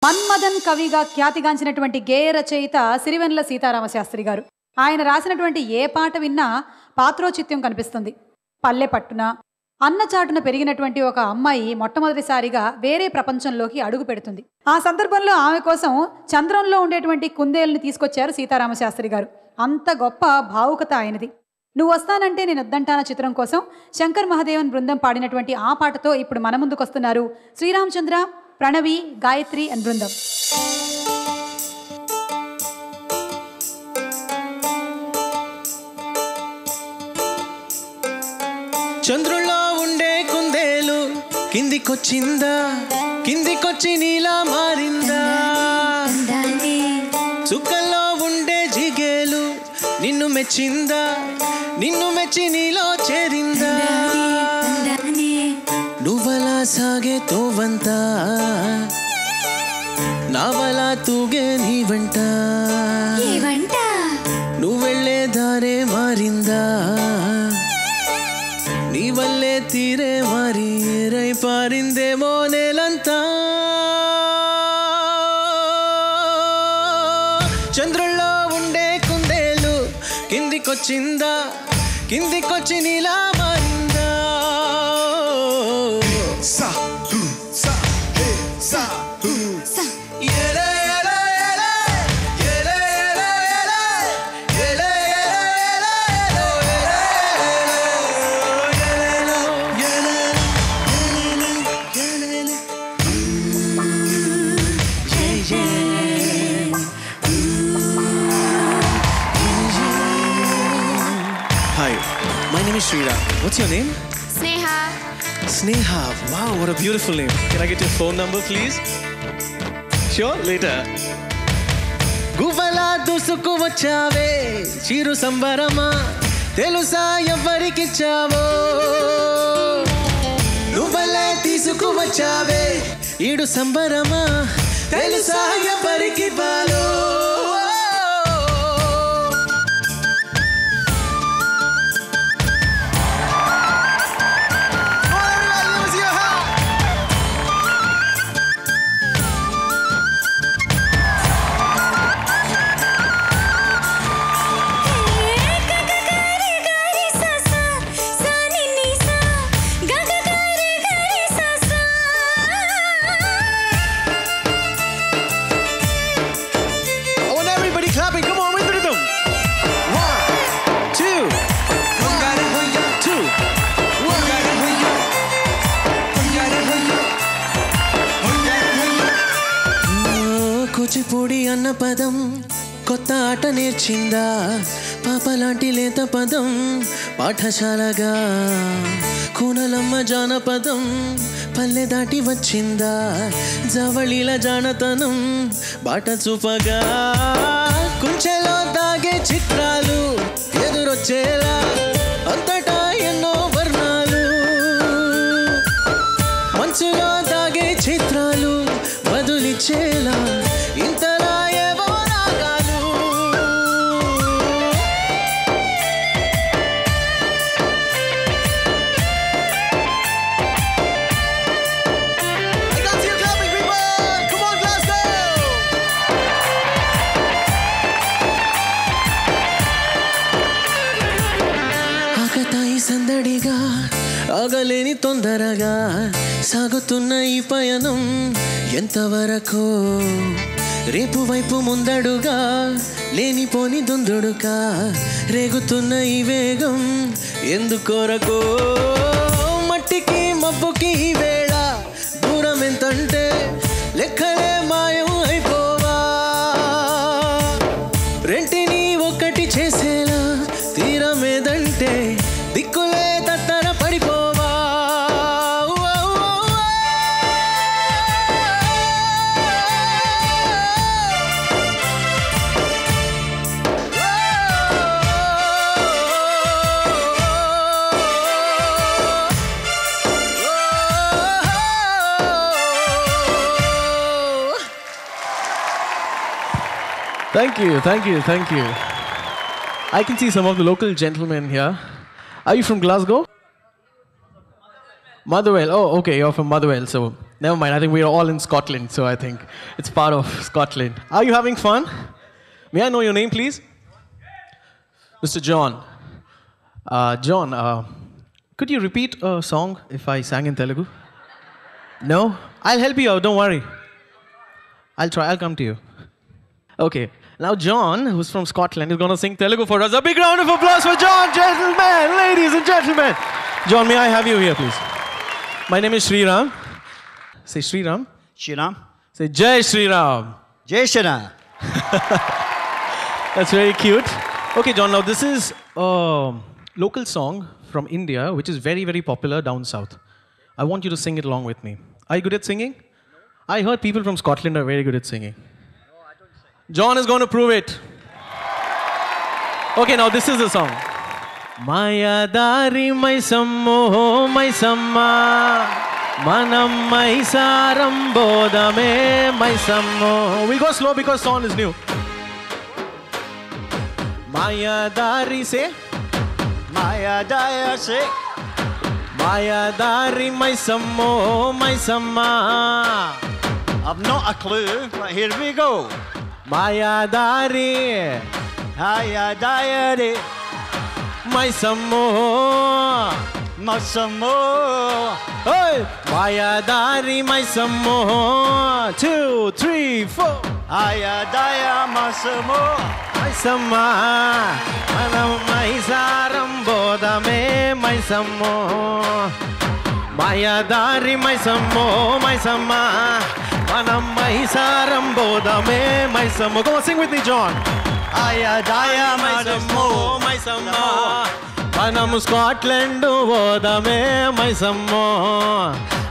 మన్మథన్ కవిగా ఖ్యాతిగాంచినటువంటి గేయ రచయిత సిరివెన్నెల సీతారామశాస్త్రి గారు. ఆయన రాసినటువంటి ఏ పాట విన్నా పాత్రోచిత్యం కనిపిస్తుంది. పల్లె పట్టున అన్నచాటున పెరిగినటువంటి ఒక అమ్మాయి మొట్టమొదటిసారిగా వేరే ప్రపంచంలోకి అడుగు పెడుతుంది. ఆ సందర్భంలో ఆమె కోసం చంద్రంలో ఉండేటువంటి కుందేలుని తీసుకొచ్చారు సీతారామశాస్త్రి గారు. అంత గొప్ప భావుకత ఆయనది. నువ్వు వస్తానంటే నేను వద్దంటాన చిత్రం కోసం శంకర్ మహదేవన్ బృందం పాడినటువంటి ఆ పాటతో ఇప్పుడు మన ముందుకు వస్తున్నారు శ్రీరామచంద్ర, ప్రణవి, గాయత్రి అండ్ బృందం. చంద్రుల్లో ఉండే కుందేలు కిందికొచ్చిందా, కిందికొచ్చి నీలా మారిందా? చుక్కల్లో ఉండే జిగేలు నిన్ను మెచ్చిందా, నిన్ను మెచ్చి నీలో చేరిందా? నువ్వలా సాగే తోవంతా నావలా తూగే నీ వెంట, నువ్వెళ్ళే దారే మారిందా, నీ వల్లే తీరే మారి ఏరై పారిందేమో నేలంతా. చంద్రుల్లో ఉండే కుందేలు కిందికొచ్చిందా, కిందికొచ్చి నీలా మారిందా? Hi, my name is Shrira. What's your name? Sneha. Sneha. Wow, what a beautiful name. Can I get your phone number, please? Sure, later. గువ్వలా దూసుకు వచ్చావే చిరు సంబరమా, తెలుసా ఎవరికిచ్చావో? నువ్వలే తీసుకు వచ్చావే ఈడు సంబరమా, తెలుసా ఎవరికివ్వాలో? కూచిపూడి అన్న పదం కొత్త ఆట నేర్చిందా, పాపలాంటి లేత పదం పాఠశాలగా, కూనలమ్మ జానపదం పల్లె దాటి వచ్చిందా, జవళిల జానతనం బాట చూపగా, కుంచెలో దాగే చిత్రాలు ఎదురొచ్చేలా అంతటా ఎన్నో వర్ణాలు, మనసులో దాగే చిత్రాలు వదిలిచ్చేలా ఇంతలా ఏవో రాగాలు. I got you clapping, people! Come on, Glasgow! ఆకతాయి సందడిగా ఆగలేని తొందరగా సాగుతున్న ఈ పయనం ఎంతవరకు, రేపు వైపు ముందడుగా లేనిపోని దుందుడుగా రేగుతున్న ఈ వేగం ఎందుకొరకు? మట్టికి మబ్బుకి ఈ వేళ దూరం ఎంతంటే లెక్కలే మాయం అయిపోవా, రెంటిని ఒక్కటి చేసేలా తీరమేదంటే దిక్కులే తత్తర పడిపోవా. Thank you, thank you, thank you. I can see some of the local gentlemen here. Are you from Glasgow? Motherwell. Oh, okay, you're from Motherwell, so never mind. I think we're all in Scotland, so I think it's part of Scotland. Are you having fun? May I know your name, please? Mr. John. John, could you repeat a song if I sang in Telugu? No? I'll help you out, don't worry. I'll try, I'll come to you. Okay, now John, who's from Scotland, is going to sing Telugu for us. A big round of applause for John, gentlemen, ladies and gentlemen. John, may I have you here, please? My name is Sriram. Say Sriram. Shriram. Say Jai Sriram. Jai Shriram. That's very cute. Okay, John, now this is a local song from India, which is very, very popular down south. I want you to sing it along with me. Are you good at singing? I heard people from Scotland are very good at singing. John is going to prove it. Okay, now this is the song. Maya dari maisammo maisamma manam maisaram bodame maisammo. We go slow because song is new. Maya dari say Maya Daya say Maya dari maisammo maisamma. I've not a clue, but here we go. Maya dari Maya Daya maisammo. Masamo. Hey! Maya dari maisammo. 2, 3, 4. Maya Daya Masamo. Maisamma manam maisaram bodame maisammo. Maya dari maisammo maisamma manam maisaram bodame maisammo. Come on, sing with me, John. Maya Daya మైసమ్మో Masamo. Maisamma మనం Scotland పోదామే మైసమ్మో.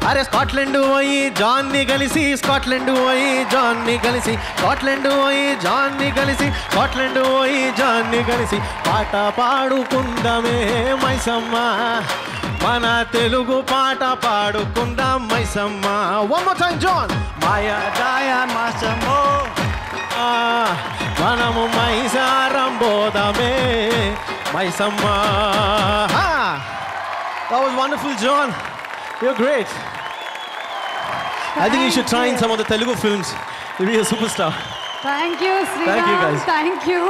అరే Scotland పోయి జాన్ని కలిసి Scotland పోయి జాన్ని కలిసి Scotland పోయి జాన్ని కలిసి Scotland పోయి జాన్ని కలిసి పాట పాడుకుందామే మైసమ్మ. మన తెలుగు పాట పాడుకుందాం Maisamma. One more time, John. Maya Daya Masamo. మనము మైసారం పోదామే Maisamma. That was wonderful, John. You're great. I think you should try in some of the Telugu films. You'll be a superstar. Thank you Sriram. Thank you, guys. Thank you